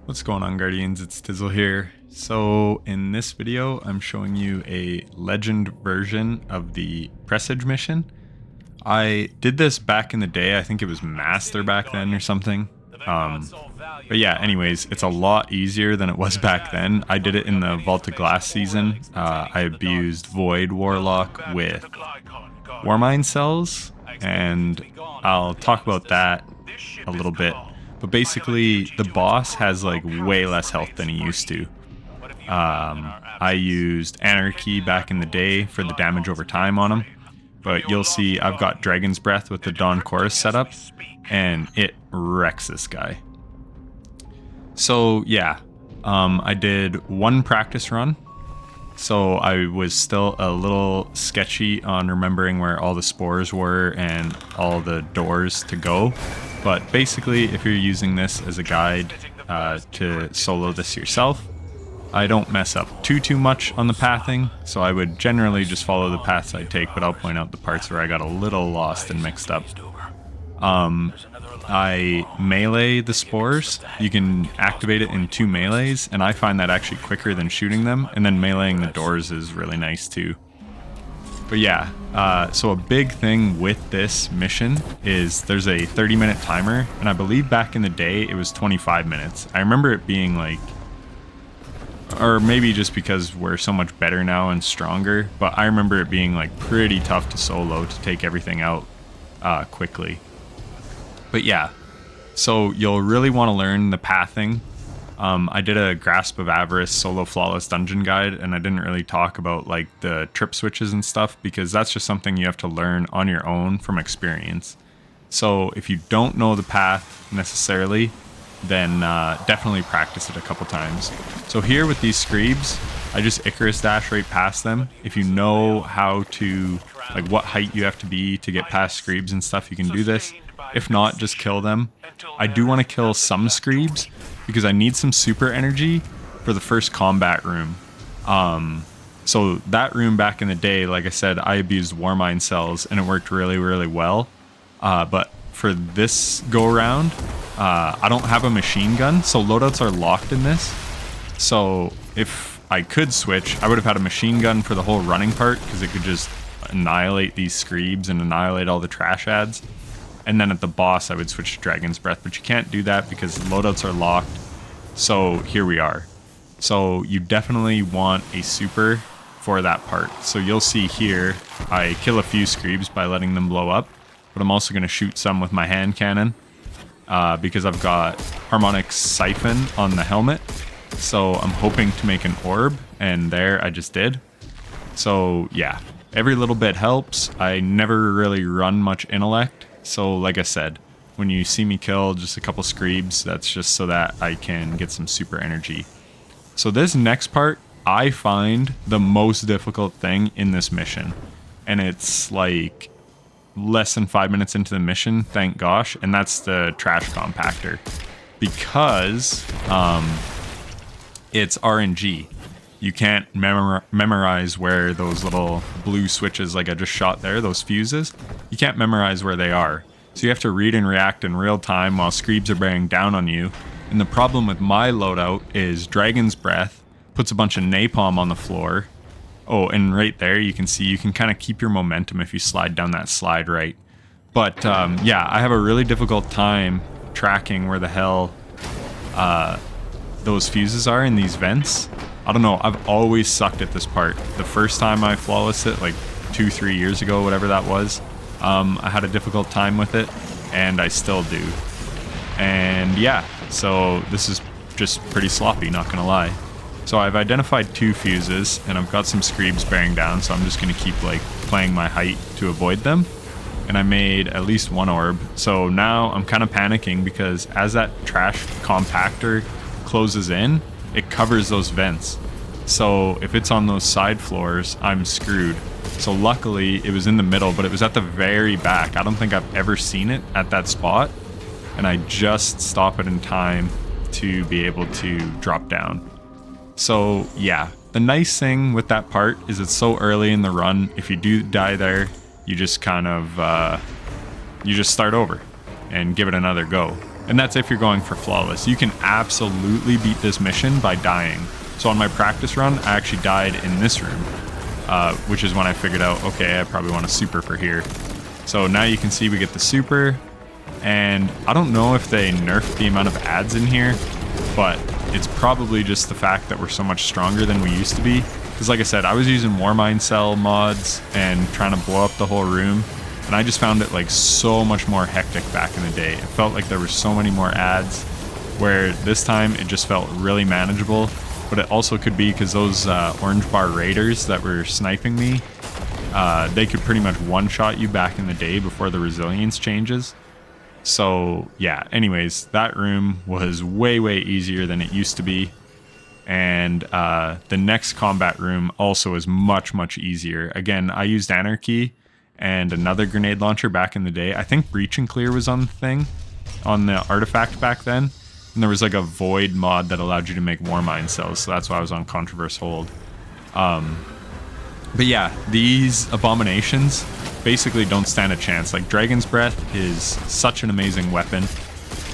What's going on, Guardians? It's Tizzle here. So in this video, I'm showing you a legend version of the Presage mission. I did this back in the day. I think it was Master back then or something. But yeah, anyways, it's a lot easier than it was back then. I did it in the Vault of Glass season. I abused Void Warlock with Warmind cells, and I'll talk about that a little bit. But basically, the boss has like way less health than he used to. I used Anarchy back in the day for the damage over time on him. But you'll see I've got Dragon's Breath with the Dawn Chorus setup, and it wrecks this guy. So yeah, I did one practice run. So I was still a little sketchy on remembering where all the spores were and all the doors to go. But basically, if you're using this as a guide to solo this yourself, I don't mess up too much on the pathing. So I would generally just follow the paths I take, but I'll point out the parts where I got a little lost and mixed up. I melee the spores. You can activate it in 2 melees, and I find that actually quicker than shooting them, and then meleeing the doors is really nice too. But yeah, so a big thing with this mission is there's a 30-minute timer, and I believe back in the day it was 25 minutes. I remember it being like, or maybe just because we're so much better now and stronger, but I remember it being like pretty tough to solo to take everything out quickly. But yeah, so you'll really want to learn the pathing. I did a Grasp of Avarice solo flawless dungeon guide, and I didn't really talk about like the trip switches and stuff because that's just something you have to learn on your own from experience. So if you don't know the path necessarily, then definitely practice it a couple times. So here with these Screebs, I just Icarus dash right past them. If you know how to, like what height you have to be to get past Screebs and stuff, you can do this. If not, just kill them. I do want to kill some Screebs because I need some super energy for the first combat room. So that room back in the day, like I said, I abused Warmind cells and it worked really well. But for this go around, I don't have a machine gun, so loadouts are locked in this. So if I could switch, I would have had a machine gun for the whole running part because it could just annihilate these Screebs and annihilate all the trash ads. And then at the boss, I would switch to Dragon's Breath, but you can't do that because loadouts are locked. So here we are. So you definitely want a super for that part. So you'll see here, I kill a few Screebs by letting them blow up, but I'm also going to shoot some with my hand cannon because I've got Harmonic Siphon on the helmet. So I'm hoping to make an orb, and there I just did. So yeah, every little bit helps. I never really run much intellect. So like I said, when you see me kill just a couple Screebs, that's just so that I can get some super energy. So this next part, I find the most difficult thing in this mission. And it's like less than 5 minutes into the mission, thank gosh, and that's the trash compactor. Because it's RNG. You can't memorize where those little blue switches like I just shot there, those fuses, you can't memorize where they are. So you have to read and react in real time while Screebs are bearing down on you. And the problem with my loadout is Dragon's Breath puts a bunch of napalm on the floor. Oh, and right there you can see you can kind of keep your momentum if you slide down that slide right. But yeah, I have a really difficult time tracking where the hell those fuses are in these vents. I don't know, I've always sucked at this part. The first time I flawlessed it, like 2-3 years ago, whatever that was, I had a difficult time with it, and I still do. And yeah, so this is just pretty sloppy, not gonna lie. So I've identified 2 fuses, and I've got some Screebs bearing down, so I'm just gonna keep like playing my height to avoid them. And I made at least 1 orb. So now I'm kind of panicking because as that trash compactor closes in, it covers those vents. So if it's on those side floors, I'm screwed. So luckily it was in the middle, but it was at the very back. I don't think I've ever seen it at that spot. And I just stop it in time to be able to drop down. So yeah, the nice thing with that part is it's so early in the run. If you do die there, you just kind of, you just start over and give it another go. And that's if you're going for flawless. You can absolutely beat this mission by dying. So on my practice run, I actually died in this room, which is when I figured out, okay, I probably want a super for here. So now you can see we get the super, and I don't know if they nerfed the amount of ads in here, but it's probably just the fact that we're so much stronger than we used to be. Because like I said, I was using Warmind Cell mods and trying to blow up the whole room, and I just found it like so much more hectic back in the day. It felt like there were so many more ads, where this time it just felt really manageable. But it also could be because those orange bar raiders that were sniping me, they could pretty much one-shot you back in the day before the resilience changes. So yeah, anyways, that room was way, way easier than it used to be. And the next combat room also is much, much easier. Again, I used Anarchy and another grenade launcher back in the day. I think Breach and Clear was on the thing, on the artifact back then. And there was like a void mod that allowed you to make Warmind cells, so that's why I was on Traversal hold. But yeah, these abominations basically don't stand a chance. Like Dragon's Breath is such an amazing weapon.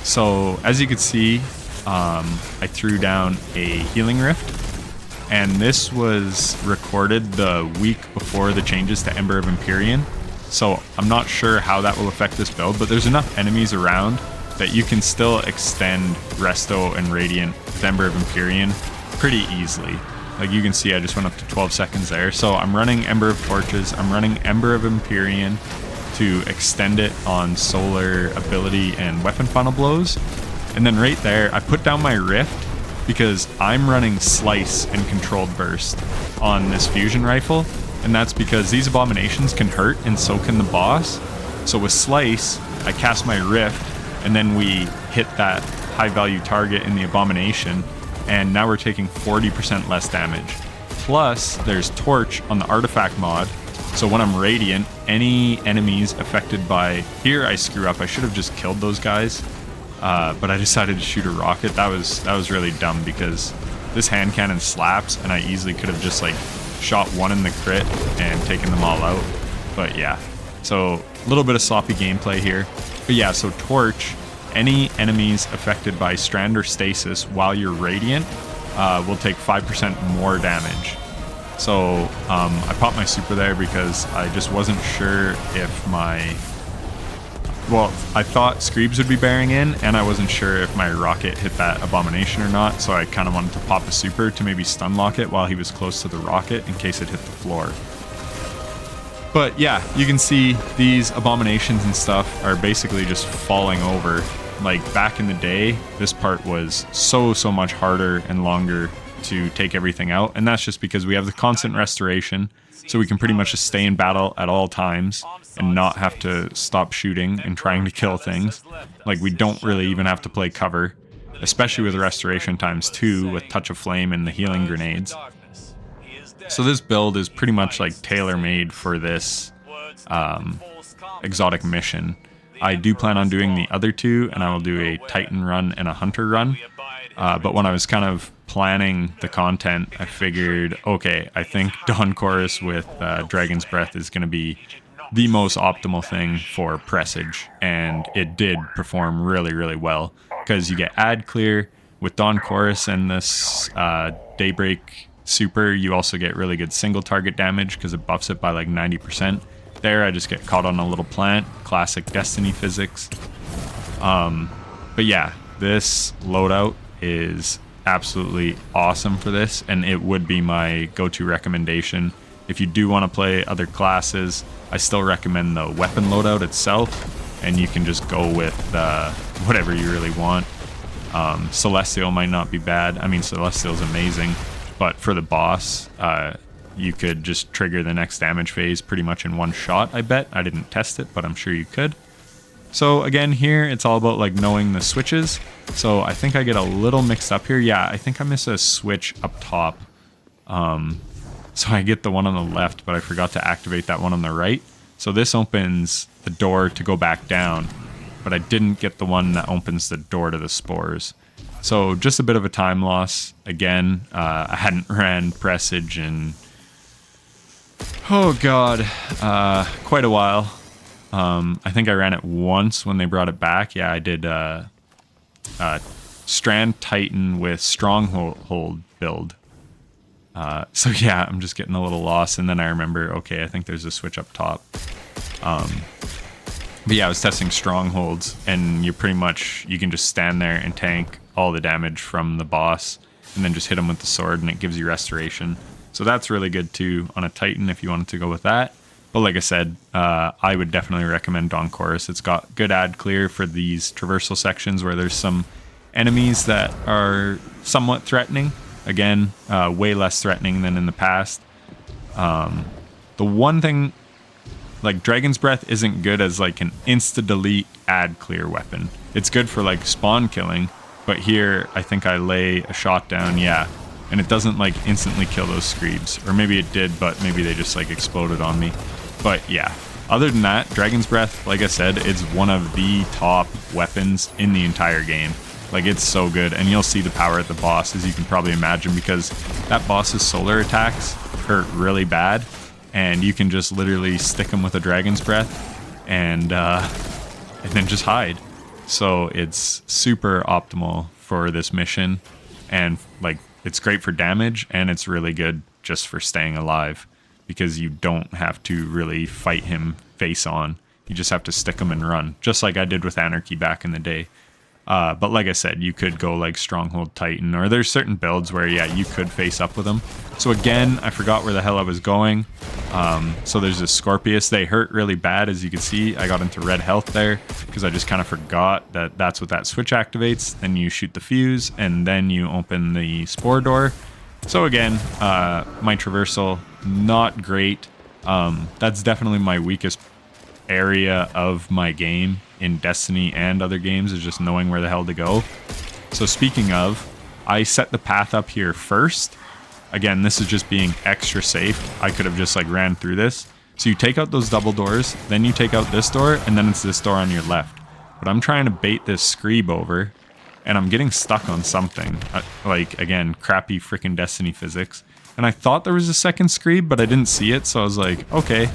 So as you can see, I threw down a healing rift, and this was recorded the week before the changes to Ember of Empyrean. So I'm not sure how that will affect this build, but there's enough enemies around that you can still extend Resto and Radiant with Ember of Empyrean pretty easily. Like you can see, I just went up to 12 seconds there. So I'm running Ember of Torches, I'm running Ember of Empyrean to extend it on solar ability and weapon funnel blows. And then right there, I put down my Rift because I'm running Slice and Controlled Burst on this fusion rifle. And that's because these abominations can hurt, and so can the boss. So with Slice, I cast my Rift, and then we hit that high value target in the abomination, and now we're taking 40% less damage. Plus, there's Torch on the artifact mod, so when I'm Radiant, any enemies affected by... Here I screw up, I should have just killed those guys, but I decided to shoot a rocket. That was really dumb, because this hand cannon slaps, and I easily could have just like shot one in the crit and taken them all out. But yeah, so a little bit of sloppy gameplay here. But yeah, so Torch, any enemies affected by Strand or Stasis while you're Radiant will take 5% more damage. So I popped my super there because I just wasn't sure if my... Well, I thought Screebs would be bearing in, and I wasn't sure if my rocket hit that abomination or not, so I kind of wanted to pop a super to maybe stun lock it while he was close to the rocket in case it hit the floor. But yeah, you can see these abominations and stuff are basically just falling over. Like back in the day, this part was so much harder and longer to take everything out, and that's just because we have the constant restoration, so we can pretty much just stay in battle at all times and not have to stop shooting and trying to kill things. Like we don't really even have to play cover, especially with restoration times 2 with Touch of Flame and the healing grenades. So this build is pretty much like tailor-made for this exotic mission. I do plan on doing the other two, and I will do a Titan run and a Hunter run. But when I was kind of planning the content, I figured, okay, I think Dawn Chorus with Dragon's Breath is going to be the most optimal thing for Presage, and it did perform really, really well, because you get ad clear with Dawn Chorus and this Daybreak super. You also get really good single target damage because it buffs it by like 90%. There I just get caught on a little plant, classic Destiny physics. But yeah, this loadout is absolutely awesome for this, and it would be my go-to recommendation. If you do want to play other classes, I still recommend the weapon loadout itself, and you can just go with whatever you really want. Celestial might not be bad. I mean, Celestial's amazing, but for the boss, you could just trigger the next damage phase pretty much in one shot, I bet. I didn't test it, but I'm sure you could. So again, here, it's all about like knowing the switches. So I think I get a little mixed up here. Yeah, I think I miss a switch up top. So I get the one on the left, but I forgot to activate that one on the right. So this opens the door to go back down, but I didn't get the one that opens the door to the spores. So just a bit of a time loss. Again, I hadn't ran Presage in, oh god, quite a while. I think I ran it once when they brought it back. Yeah, I did Strand Titan with Stronghold build. So yeah, I'm just getting a little lost, and then I remember, okay, I think there's a switch up top. But yeah, I was testing Strongholds, and you can just stand there and tank all the damage from the boss, and then just hit him with the sword, and it gives you restoration. So that's really good too on a Titan if you wanted to go with that. But like I said, I would definitely recommend Dawn Chorus. It's got good ad clear for these traversal sections where there's some enemies that are somewhat threatening. Again, way less threatening than in the past. The one thing, like Dragon's Breath isn't good as like an insta-delete ad clear weapon. It's good for like spawn killing, but here I think I lay a shot down, yeah, and it doesn't like instantly kill those Screebs. Or maybe it did, but maybe they just like exploded on me. But yeah, other than that, Dragon's Breath, like I said, it's one of the top weapons in the entire game. Like, it's so good, and you'll see the power at the boss, as you can probably imagine, because that boss's solar attacks hurt really bad, and you can just literally stick him with a Dragon's Breath and then just hide. So it's super optimal for this mission, and like, it's great for damage, and it's really good just for staying alive, because you don't have to really fight him face on. You just have to stick him and run, just like I did with Anarchy back in the day. But like I said, you could go like Stronghold Titan, or there's certain builds where, yeah, you could face up with them. So again, I forgot where the hell I was going. So there's this Scorpius. They hurt really bad, as you can see. I got into red health there because I just kind of forgot that that's what that switch activates. Then you shoot the fuse, and then you open the spore door. So again, my traversal, not great. That's definitely my weakest area of my game in Destiny and other games, is just knowing where the hell to go. So speaking of, I set the path up here first. Again, this is just being extra safe. I could have just like ran through this. So you take out those double doors, then you take out this door, and then it's this door on your left. But I'm trying to bait this Screeb over, and I'm getting stuck on something. Like, again, crappy freaking Destiny physics. And I thought there was a second Screeb, but I didn't see it, so I was like, okay,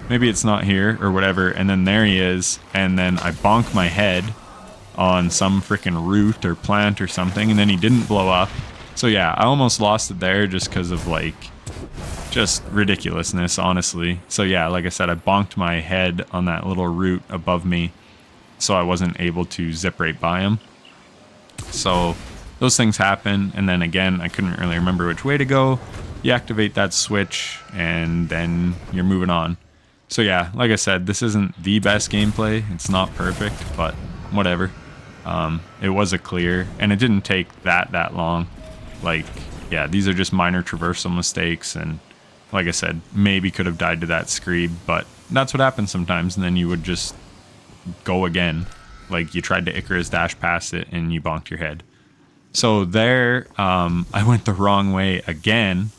maybe it's not here or whatever. And then there he is, and then I bonk my head on some freaking root or plant or something, and then he didn't blow up. So yeah, I almost lost it there just because of like just ridiculousness, honestly. So yeah, like I said, I bonked my head on that little root above me, so I wasn't able to zip right by him. So those things happen, and then again, I couldn't really remember which way to go. You activate that switch, and then you're moving on. So yeah, like I said, this isn't the best gameplay. It's not perfect, but whatever. It was a clear, and it didn't take that long. Like, yeah, these are just minor traversal mistakes, and like I said, maybe could have died to that Screeb, but that's what happens sometimes, and then you would just go again. Like, you tried to Icarus dash past it, and you bonked your head. So there, I went the wrong way again.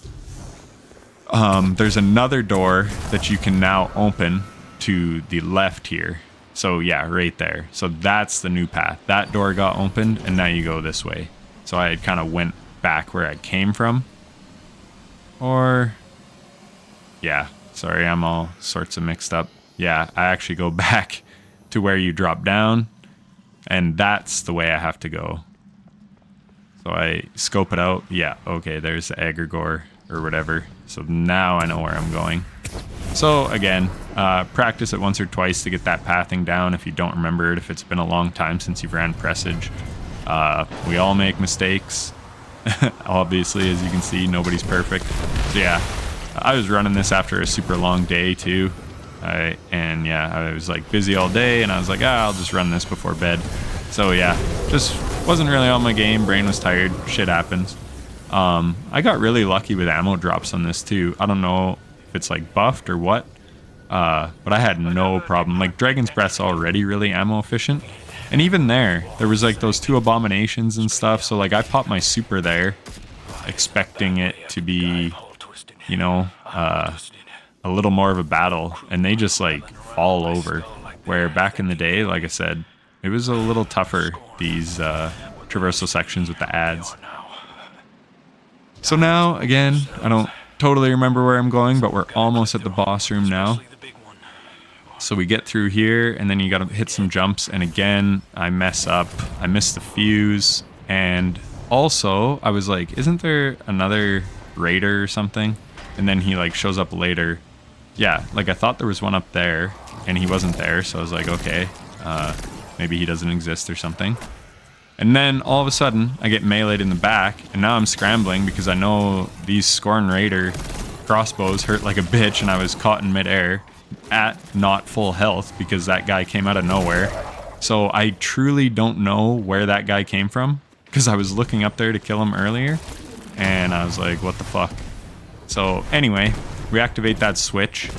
There's another door that you can now open to the left here. So yeah, right there. So that's the new path. That door got opened, and now you go this way. So I kind of went back where I came from. Or, yeah, sorry, I'm all sorts of mixed up. Yeah, I actually go back to where you drop down, and that's the way I have to go. So I scope it out. Yeah, okay, there's the Egregore or whatever. So now I know where I'm going. So again, practice it once or twice to get that pathing down if you don't remember it, if it's been a long time since you've ran Presage. We all make mistakes. Obviously, as you can see, nobody's perfect. So yeah, I was running this after a super long day too. And yeah, I was like busy all day, and I was like, I'll just run this before bed. So yeah, just wasn't really on my game. Brain was tired. Shit happens. I got really lucky with ammo drops on this too. I don't know if it's like buffed or what, but I had no problem. Like, Dragon's Breath's already really ammo efficient, and even there was like those 2 abominations and stuff. So like, I popped my super there, expecting it to be, you know, a little more of a battle, and they just like fall over. Where back in the day, like I said, it was a little tougher, these traversal sections with the ads. So now, again, I don't totally remember where I'm going, but we're almost at the boss room now. So we get through here, and then you gotta hit some jumps, and again, I mess up. I miss the fuse, and also, I was like, isn't there another raider or something? And then he like shows up later. Yeah, like I thought there was one up there, and he wasn't there, so I was like, okay, maybe he doesn't exist or something. And then all of a sudden, I get meleeed in the back, and now I'm scrambling because I know these Scorn Raider crossbows hurt like a bitch, and I was caught in midair at not full health because that guy came out of nowhere. So I truly don't know where that guy came from because I was looking up there to kill him earlier, and I was like, what the fuck? So anyway, we activate that switch,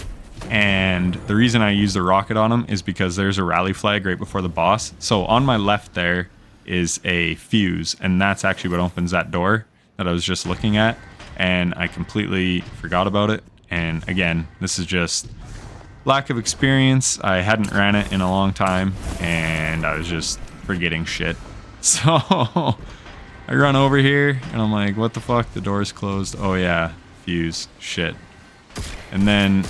and the reason I use the rocket on him is because there's a rally flag right before the boss. So on my left there is a fuse, and that's actually what opens that door that I was just looking at, and I completely forgot about it. And again, this is just lack of experience. I hadn't ran it in a long time, and I was just forgetting shit. So I run over here, and I'm like, what the fuck? The door's closed. Oh yeah, fuse. Shit. And then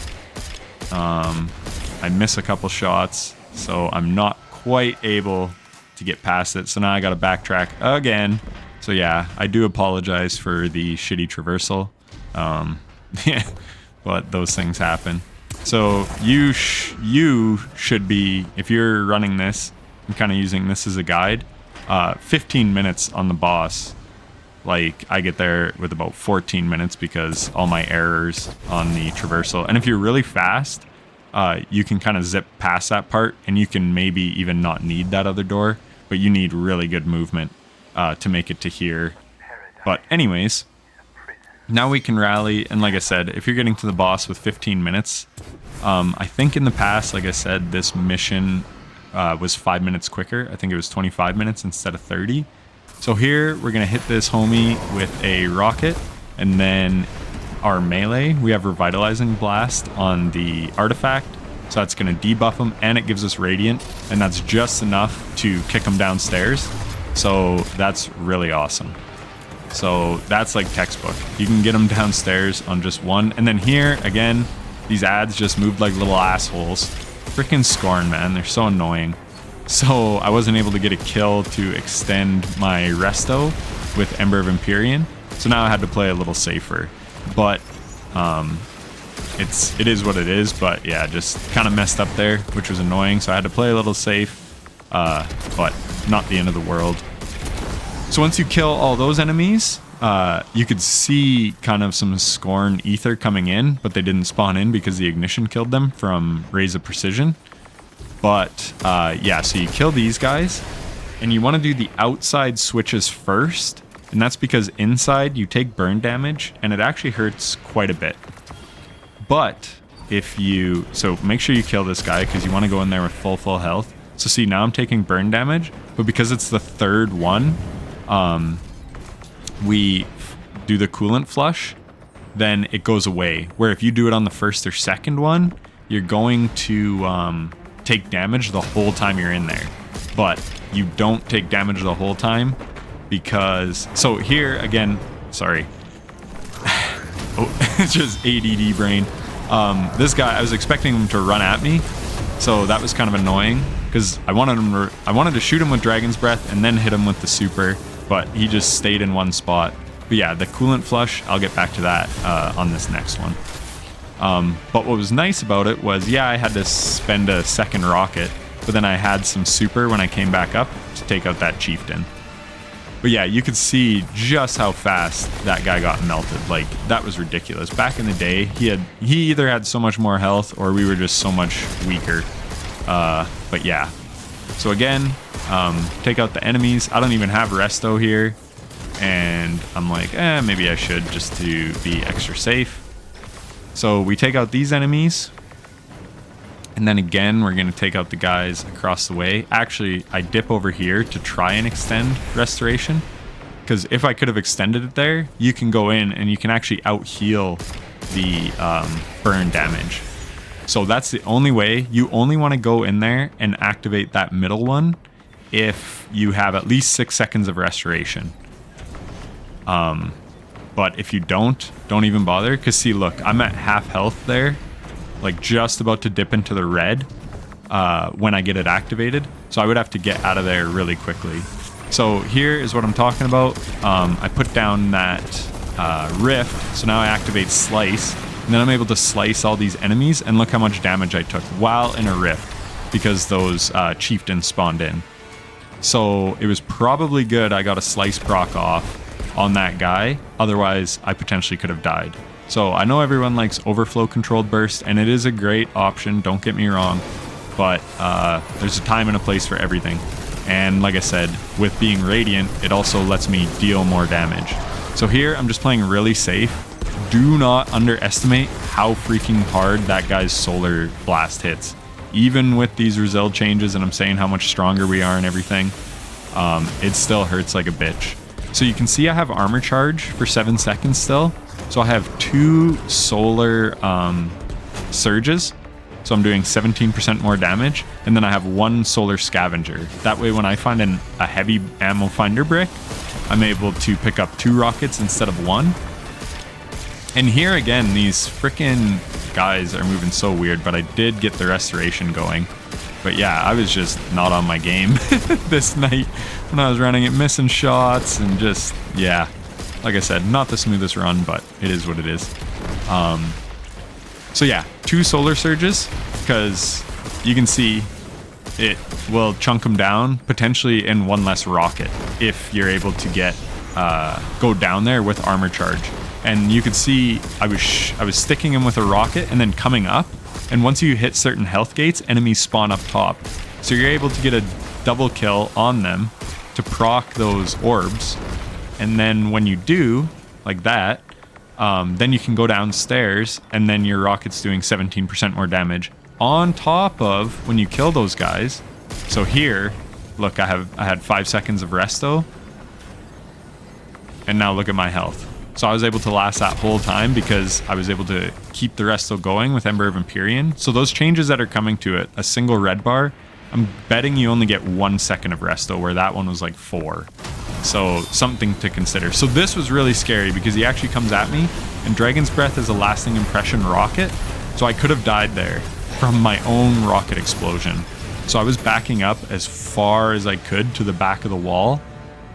I miss a couple shots, so I'm not quite able to get past it. So now I gotta backtrack again. So yeah, I do apologize for the shitty traversal. Yeah, but those things happen. So you should be, if you're running this and kind of using this as a guide, 15 minutes on the boss. Like, I get there with about 14 minutes because all my errors on the traversal. And if you're really fast, you can kind of zip past that part, and you can maybe even not need that other door, but you need really good movement to make it to here. But anyways, now we can rally, and like I said, if you're getting to the boss with 15 minutes, I think in the past, like I said, this mission was 5 minutes quicker. I think it was 25 minutes instead of 30. So here, we're going to hit this homie with a rocket, and then our melee, we have Revitalizing Blast on the artifact, so that's going to debuff him, and it gives us Radiant, and that's just enough to kick him downstairs. So that's really awesome. So that's like textbook. You can get them downstairs on just one. And then here, again, these ads just moved like little assholes. Freaking Scorn, man. They're so annoying. So I wasn't able to get a kill to extend my resto with Ember of Empyrean. So now I had to play a little safer. But it is what it is. But yeah, just kind of messed up there, which was annoying. So I had to play a little safe. But not the end of the world. So once you kill all those enemies, you could see kind of some Scorn ether coming in, but they didn't spawn in because the ignition killed them from Rays of Precision. But yeah, so you kill these guys, and you want to do the outside switches first, and that's because inside you take burn damage, and it actually hurts quite a bit. But if you, so make sure you kill this guy because you want to go in there with full health. So see, now I'm taking burn damage, but because it's the third one, we do the coolant flush, then it goes away. Where if you do it on the first or second one, you're going to take damage the whole time you're in there. But you don't take damage the whole time because, so here again, sorry. Oh, it's just ADD brain. This guy, I was expecting him to run at me, so that was kind of annoying because I wanted to shoot him with Dragon's Breath and then hit him with the super, but he just stayed in one spot. But yeah, the coolant flush, I'll get back to that on this next one. But what was nice about it was, yeah, I had to spend a second rocket, but then I had some super when I came back up to take out that chieftain. But yeah, you could see just how fast that guy got melted. Like, that was ridiculous. Back in the day, he either had so much more health or we were just so much weaker. But yeah. So again, take out the enemies. I don't even have resto here. And I'm like, maybe I should just to be extra safe. So we take out these enemies. And then again, we're going to take out the guys across the way. Actually, I dip over here to try and extend restoration. Because if I could have extended it there, you can go in and you can actually out-heal the burn damage. So that's the only way. You only want to go in there and activate that middle one if you have at least 6 seconds of restoration. But if you don't even bother. Because see, look, I'm at half health there. like just about to dip into the red when I get it activated. So I would have to get out of there really quickly. So here is what I'm talking about. I put down that rift, so now I activate slice, and then I'm able to slice all these enemies, and look how much damage I took while in a rift because those chieftains spawned in. So it was probably good I got a slice proc off on that guy, otherwise I potentially could have died. So I know everyone likes overflow controlled burst, and it is a great option, don't get me wrong, but there's a time and a place for everything. And like I said, with being radiant, it also lets me deal more damage. So here I'm just playing really safe. Do not underestimate how freaking hard that guy's solar blast hits. Even with these Presage changes, and I'm saying how much stronger we are and everything, it still hurts like a bitch. So you can see I have armor charge for 7 seconds still. So I have 2 solar surges. So I'm doing 17% more damage. And then I have 1 solar scavenger. That way when I find a heavy ammo finder brick, I'm able to pick up 2 rockets instead of 1. And here again, these frickin' guys are moving so weird, but I did get the restoration going. But yeah, I was just not on my game this night when I was running it, missing shots, and just, yeah. Like I said, not the smoothest run, but it is what it is. So yeah, 2 solar surges, because you can see it will chunk them down, potentially in 1 less rocket, if you're able to get go down there with armor charge. And you could see I was sticking him with a rocket and then coming up, and once you hit certain health gates, enemies spawn up top. So you're able to get a double kill on them to proc those orbs. And then when you do, like that, then you can go downstairs, and then your rocket's doing 17% more damage on top of when you kill those guys. So here, look, I had 5 seconds of resto, and now look at my health. So I was able to last that whole time because I was able to keep the resto going with Ember of Empyrean. So those changes that are coming to it, a single red bar, I'm betting you only get 1 second of resto, where that one was like 4. So something to consider. So this was really scary because he actually comes at me, and Dragon's Breath is a lasting impression rocket. So I could have died there from my own rocket explosion. So I was backing up as far as I could to the back of the wall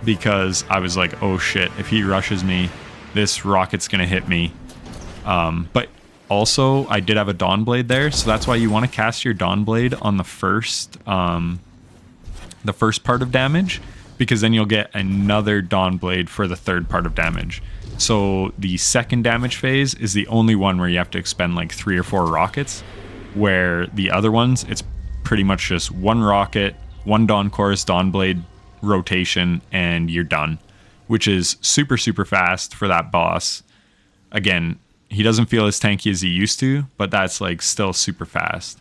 because I was like, oh shit, if he rushes me, this rocket's gonna hit me. But also I did have a Dawnblade there, so that's why you want to cast your Dawnblade on the first part of damage, because then you'll get another Dawnblade for the third part of damage. So the second damage phase is the only one where you have to expend like 3 or 4 rockets, where the other ones, it's pretty much just 1 rocket, 1 Dawn Chorus Dawnblade rotation, and you're done, which is super, super fast for that boss. Again, he doesn't feel as tanky as he used to, but that's like still super fast.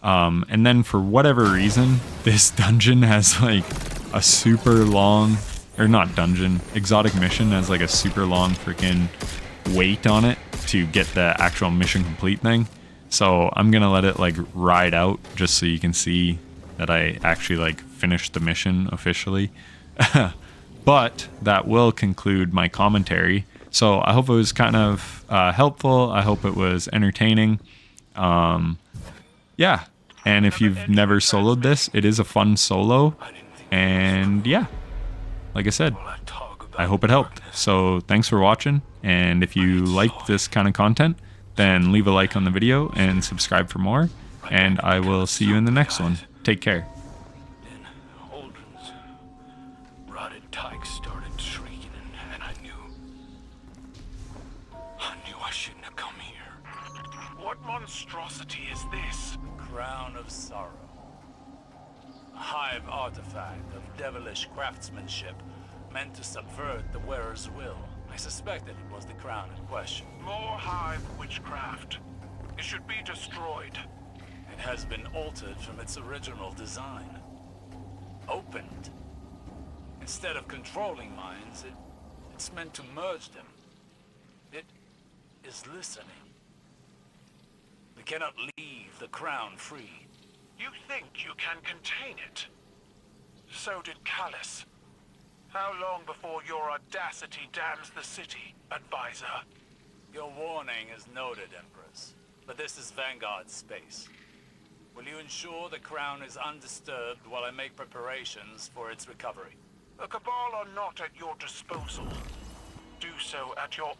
And then for whatever reason, this dungeon has like a super long, or not dungeon, exotic mission has like a super long freaking wait on it to get the actual mission complete thing. So I'm gonna let it like ride out just so you can see that I actually like finished the mission officially. But that will conclude my commentary. So I hope it was kind of helpful. I hope it was entertaining. Yeah. And if you've never soloed this, it is a fun solo. And yeah, like I said, I hope it helped. So thanks for watching. And if you like this kind of content, then leave a like on the video and subscribe for more. And I will see you in the next one. Take care. What monstrosity is this? Crown of Sorrow. A hive artifact of devilish craftsmanship meant to subvert the wearer's will. I suspected it was the crown in question. More hive witchcraft. It should be destroyed. It has been altered from its original design. Opened. Instead of controlling minds, it's meant to merge them. It is listening. We cannot leave the crown free. You think you can contain it? So did Callus. How long before your audacity damns the city, advisor? Your warning is noted, Empress. But this is Vanguard's space. Will you ensure the crown is undisturbed while I make preparations for its recovery? The Cabal are not at your disposal. Do so at your